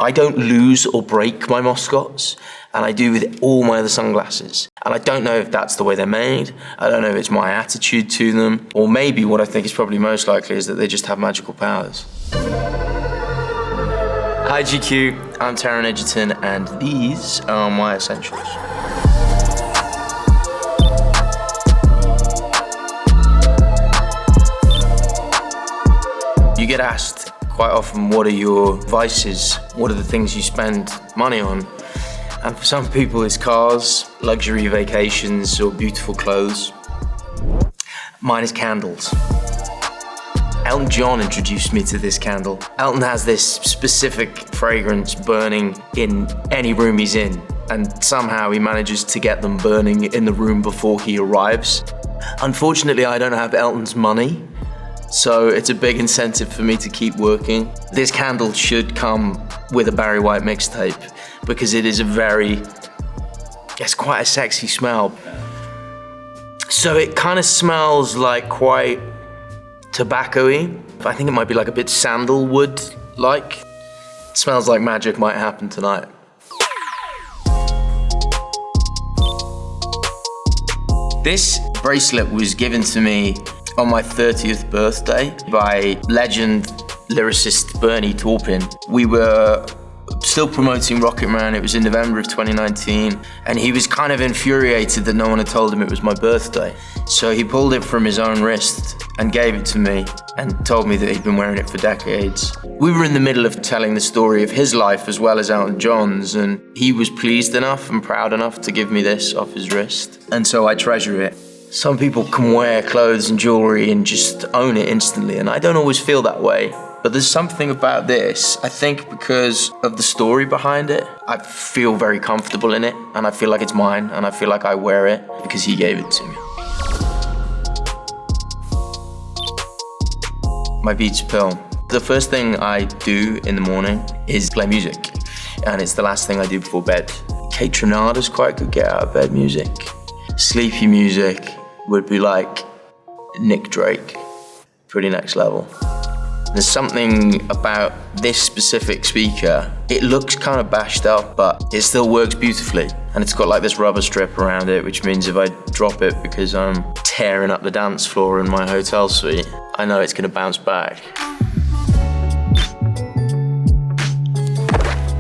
I don't lose or break my Moscots, and I do with all my other sunglasses. And I don't know if that's the way they're made. I don't know if it's my attitude to them, or maybe what I think is probably most likely is that they just have magical powers. Hi GQ, I'm Taron Egerton, and these are my essentials. You get asked quite often, what are your vices? What are the things you spend money on? And for some people it's cars, luxury vacations, or beautiful clothes. Mine is candles. Elton John introduced me to this candle. Elton has this specific fragrance burning in any room he's in, and somehow he manages to get them burning in the room before he arrives. Unfortunately, I don't have Elton's money, so it's a big incentive for me to keep working. This candle should come with a Barry White mixtape because it is it's quite a sexy smell. So it kind of smells like quite tobacco-y. I think it might be like a bit sandalwood-like. It smells like magic might happen tonight. This bracelet was given to me on my 30th birthday by legend lyricist Bernie Taupin. We were still promoting Rocketman. It was in November of 2019, and he was kind of infuriated that no one had told him it was my birthday. So he pulled it from his own wrist and gave it to me and told me that he'd been wearing it for decades. We were in the middle of telling the story of his life as well as Elton John's, and he was pleased enough and proud enough to give me this off his wrist, and so I treasure it. Some people can wear clothes and jewelry and just own it instantly, and I don't always feel that way. But there's something about this, I think because of the story behind it, I feel very comfortable in it, and I feel like it's mine, and I feel like I wear it because he gave it to me. My Beats pill. The first thing I do in the morning is play music, and it's the last thing I do before bed. Kate Trinada's quite good get out of bed music. Sleepy music would be like Nick Drake, pretty next level. There's something about this specific speaker. It looks kind of bashed up, but it still works beautifully. And it's got like this rubber strip around it, which means if I drop it because I'm tearing up the dance floor in my hotel suite, I know it's gonna bounce back.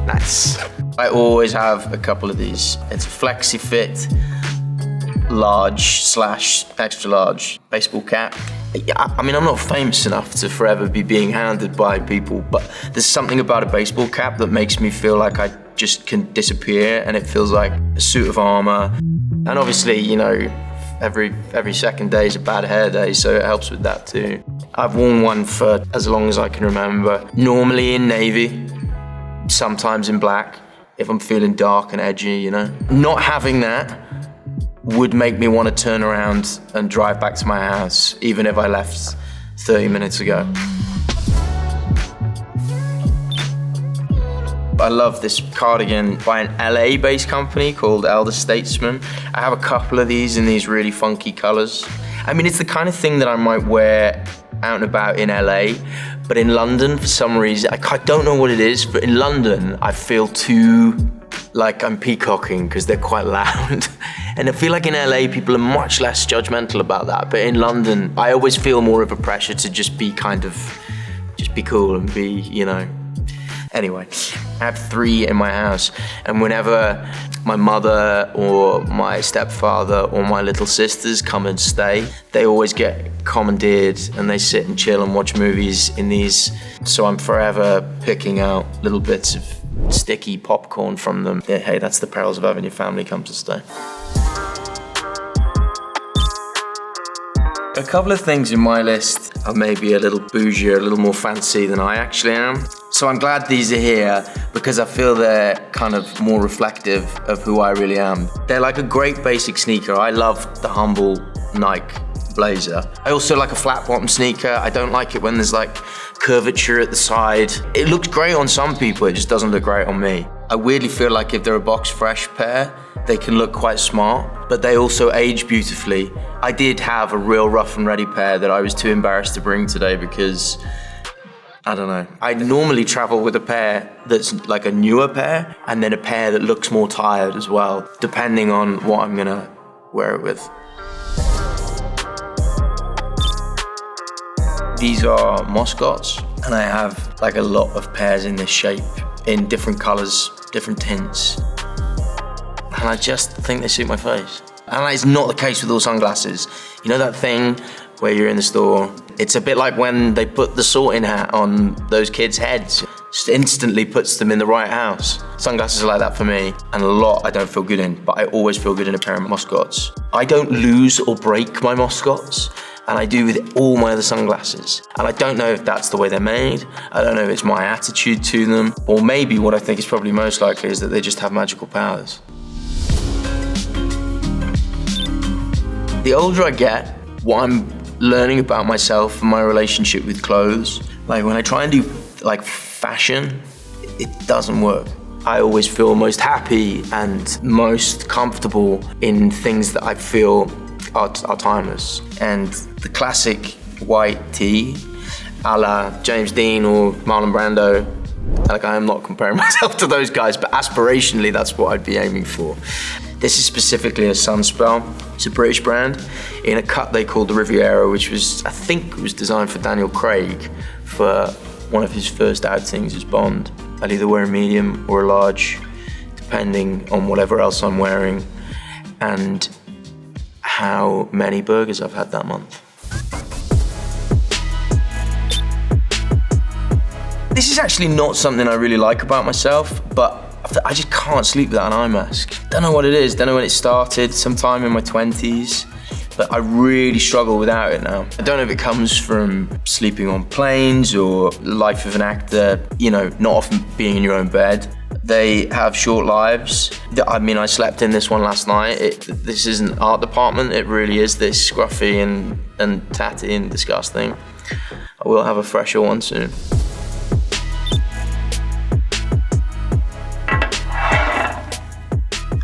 Nice. I always have a couple of these. It's a flexi fit, large/extra large baseball cap. I mean, I'm not famous enough to forever be being hounded by people, but there's something about a baseball cap that makes me feel like I just can disappear, and it feels like a suit of armor. And obviously, you know, every second day is a bad hair day, so it helps with that too. I've worn one for as long as I can remember. Normally in navy, sometimes in black, if I'm feeling dark and edgy, you know. Not having that would make me want to turn around and drive back to my house, even if I left 30 minutes ago. I love this cardigan by an LA-based company called Elder Statesman. I have a couple of these in these really funky colors. I mean, it's the kind of thing that I might wear out and about in LA, but in London, for some reason, I don't know what it is, but in London, I feel too like I'm peacocking because they're quite loud. And I feel like in LA, people are much less judgmental about that. But in London, I always feel more of a pressure to just be cool and be, you know. Anyway, I have 3 in my house. And whenever my mother or my stepfather or my little sisters come and stay, they always get commandeered and they sit and chill and watch movies in these. So I'm forever picking out little bits of sticky popcorn from them. Yeah, hey, that's the perils of having your family come to stay. A couple of things in my list are maybe a little bougie, a little more fancy than I actually am. So I'm glad these are here because I feel they're kind of more reflective of who I really am. They're like a great basic sneaker. I love the humble Nike blazer. I also like a flat bottom sneaker. I don't like it when there's like curvature at the side. It looks great on some people, it just doesn't look great on me. I weirdly feel like if they're a box fresh pair, they can look quite smart, but they also age beautifully. I did have a real rough and ready pair that I was too embarrassed to bring today because I don't know. I normally travel with a pair that's like a newer pair, and then a pair that looks more tired as well, depending on what I'm gonna wear it with. These are Moscots, and I have like a lot of pairs in this shape, in different colors, different tints. And I just think they suit my face. And it's not the case with all sunglasses. You know that thing where you're in the store? It's a bit like when they put the sorting hat on those kids' heads. Just instantly puts them in the right house. Sunglasses are like that for me, and a lot I don't feel good in, but I always feel good in a pair of Moscots. I don't lose or break my Moscots, and I do with all my other sunglasses. And I don't know if that's the way they're made. I don't know if it's my attitude to them, or maybe what I think is probably most likely is that they just have magical powers. The older I get, what I'm learning about myself and my relationship with clothes, like when I try and do like fashion, it doesn't work. I always feel most happy and most comfortable in things that I feel are timeless. And the classic white tee, a la James Dean or Marlon Brando, like I am not comparing myself to those guys, but aspirationally that's what I'd be aiming for. This is specifically a Sunspell. It's a British brand in a cut they called the Riviera, which was, I think, was designed for Daniel Craig for one of his first outings as Bond. I'd either wear a medium or a large, depending on whatever else I'm wearing and how many burgers I've had that month. This is actually not something I really like about myself, but I just can't sleep without an eye mask. Don't know what it is, don't know when it started, sometime in my 20s, but I really struggle without it now. I don't know if it comes from sleeping on planes or life of an actor, you know, not often being in your own bed. They have short lives. I mean, I slept in this one last night. This isn't art department, it really is this scruffy and tatty and disgusting. I will have a fresher one soon.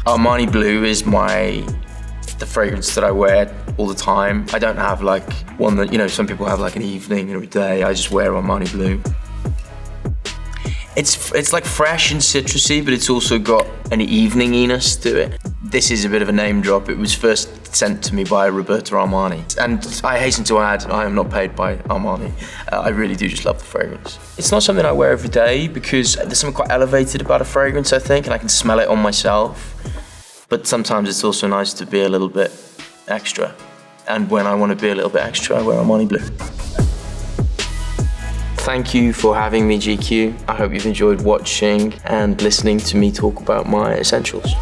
Armani Bleu is the fragrance that I wear all the time. I don't have like one that, you know, some people have like an evening or a day. I just wear Armani Bleu. It's like fresh and citrusy, but it's also got an eveninginess to it. This is a bit of a name drop. It was first sent to me by Roberto Armani. And I hasten to add, I am not paid by Armani. I really do just love the fragrance. It's not something I wear every day because there's something quite elevated about a fragrance, I think, and I can smell it on myself. But sometimes it's also nice to be a little bit extra. And when I want to be a little bit extra, I wear Armani Bleu. Thank you for having me, GQ. I hope you've enjoyed watching and listening to me talk about my essentials.